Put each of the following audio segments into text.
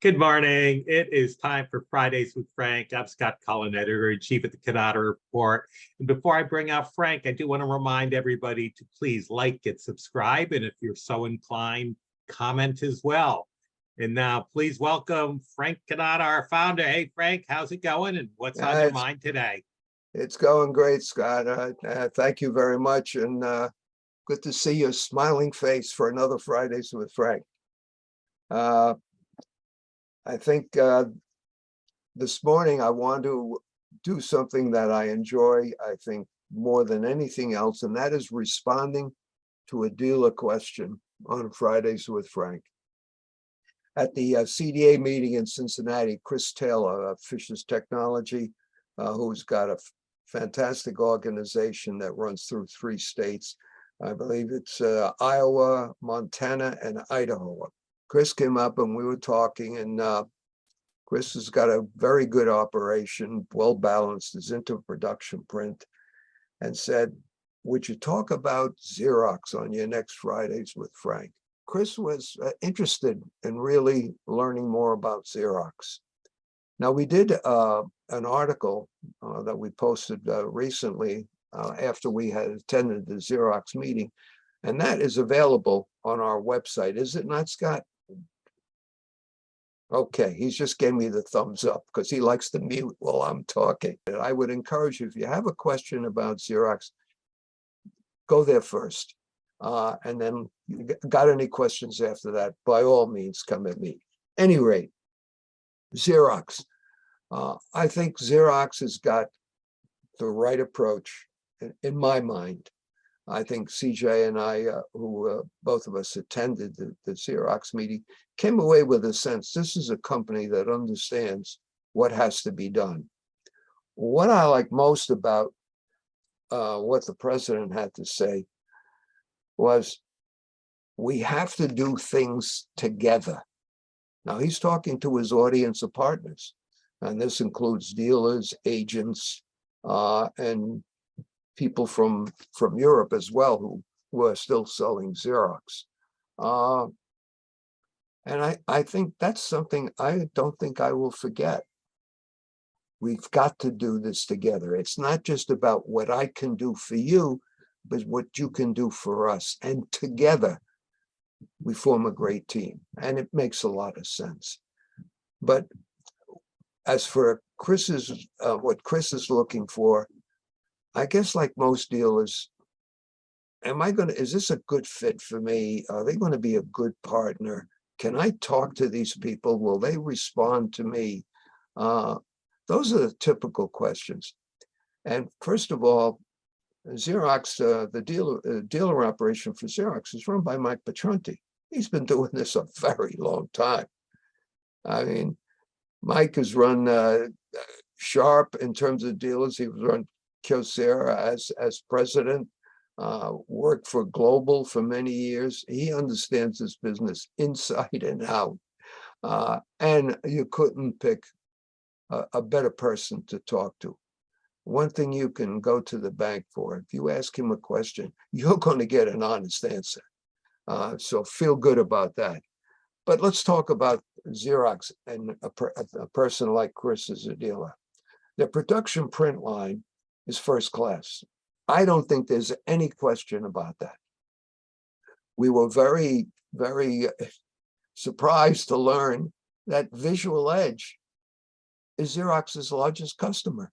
Good morning. It is time for Fridays with Frank. I'm Scott Cullen, editor-in-chief at the Cannata Report. And before I bring out Frank, I do want to remind everybody to please like and subscribe. And if you're so inclined, comment as well. And now please welcome Frank Cannata, our founder. Hey, Frank, how's it going? And what's on your mind today? It's going great, Scott. Thank you very much. And good to see your smiling face for another Fridays with Frank. I think this morning I want to do something that I enjoy, I think, more than anything else, and that is responding to a dealer question on Fridays with Frank. At the CDA meeting in Cincinnati, Chris Taylor of Fisher's Technology, who's got a fantastic organization that runs through 3 states. I believe it's Iowa, Montana, and Idaho. Chris came up and we were talking, and Chris has got a very good operation, well balanced, is into production print, and said, would you talk about Xerox on your next Fridays with Frank? Chris was interested in really learning more about Xerox. Now, we did an article that we posted recently after we had attended the Xerox meeting, and that is available on our website. Is it not, Scott? Okay, he's just gave me the thumbs up because he likes to mute while I'm talking. And I would encourage you, if you have a question about Xerox, go there first. And then you got any questions after that, by all means, come at me. Any rate, Xerox. I think Xerox has got the right approach in my mind. I think CJ and I, who both of us attended the Xerox meeting, came away with a sense this is a company that understands what has to be done. What I like most about what the president had to say was we have to do things together. Now, he's talking to his audience of partners, and this includes dealers, agents, and people from Europe as well who are still selling Xerox. And I think that's something I don't think I will forget. We've got to do this together. It's not just about what I can do for you, but what you can do for us. And together, we form a great team. And it makes a lot of sense. But as for Chris's, what Chris is looking for, I guess like most dealers, is this a good fit for me? Are they going to be a good partner? Can I talk to these people? Will they respond to me? Those are the typical questions. And first of all, Xerox, the dealer operation for Xerox is run by Mike Petronti. He's been doing this a very long time. I mean, Mike has run Sharp in terms of dealers. He was run Kyocera as president, worked for Global for many years. He understands this business inside and out. And you couldn't pick a better person to talk to. One thing you can go to the bank for, if you ask him a question, you're going to get an honest answer. So feel good about that. But let's talk about Xerox and a person like Chris as a dealer. The production print line is first class. I don't think there's any question about that. We were very, very surprised to learn that Visual Edge is Xerox's largest customer.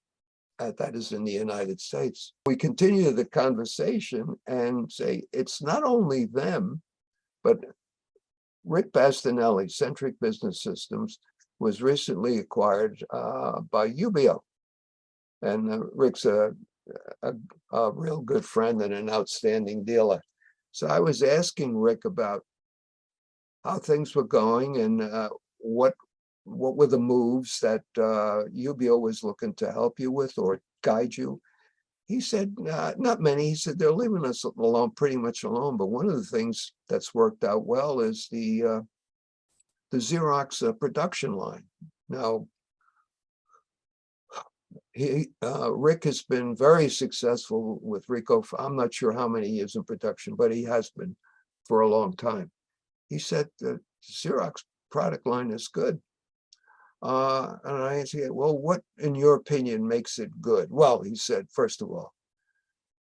That is in the United States. We continue the conversation and say it's not only them, but Rick Bastinelli, Centric Business Systems, was recently acquired by Ubio. And Rick's a real good friend and an outstanding dealer. So I was asking Rick about how things were going and what were the moves that Ubio was looking to help you with or guide you. He said, not many. He said, they're leaving us alone, pretty much alone. But one of the things that's worked out well is the Xerox production line. Now, Rick has been very successful with Rico. I'm not sure how many years in production, but he has been for a long time. He said the Xerox product line is good. And I said, well, what in your opinion makes it good? Well, he said, first of all,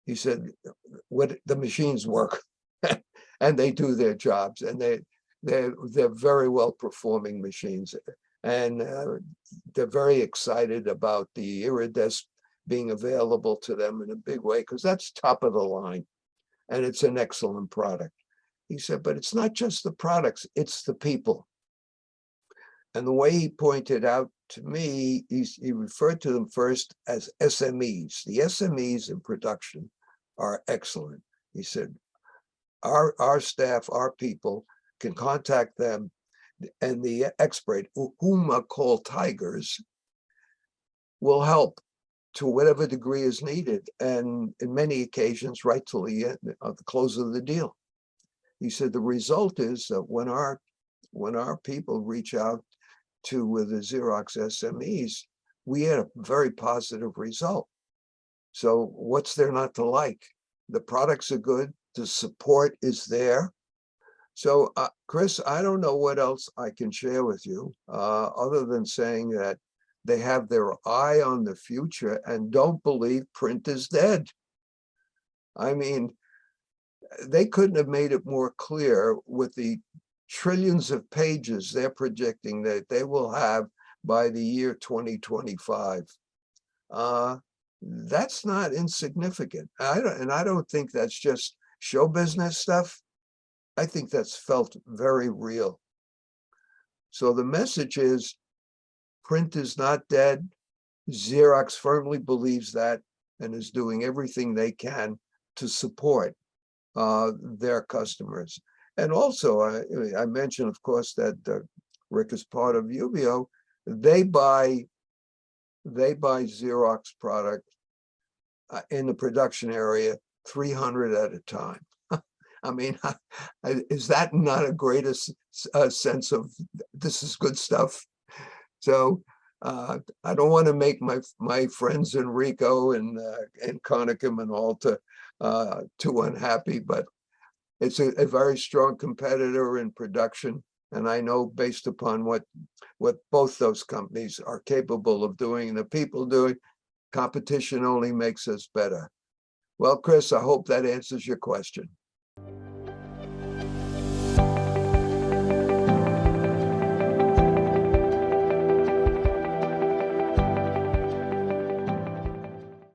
he said, what the machines work and they do their jobs, and they're very well performing machines. And they're very excited about the Iridesk being available to them in a big way, because that's top of the line and it's an excellent product. He said, but it's not just the products, it's the people. And the way he pointed out to me, he referred to them first as SMEs. The SMEs in production are excellent. He said, our staff, our people can contact them, and the expert, whom are called tigers, will help to whatever degree is needed, and in many occasions, right till the end of the close of the deal. He said the result is that when our people reach out to the Xerox SMEs, we had a very positive result. So what's there not to like? The products are good, the support is there. So Chris, I don't know what else I can share with you, other than saying that they have their eye on the future and don't believe print is dead. I mean, they couldn't have made it more clear with the trillions of pages they're projecting that they will have by the year 2025. That's not insignificant. I don't think that's just show business stuff. I think that's felt very real. So the message is, print is not dead. Xerox firmly believes that and is doing everything they can to support their customers. And also, I mentioned, of course, that Rick is part of UBO. They buy Xerox product in the production area 300 at a time. I mean, is that not a greater sense of this is good stuff? So I don't want to make my friends Enrico and Conicum and all too unhappy, but it's a very strong competitor in production. And I know, based upon what both those companies are capable of doing and the people doing, competition only makes us better. Well, Chris, I hope that answers your question.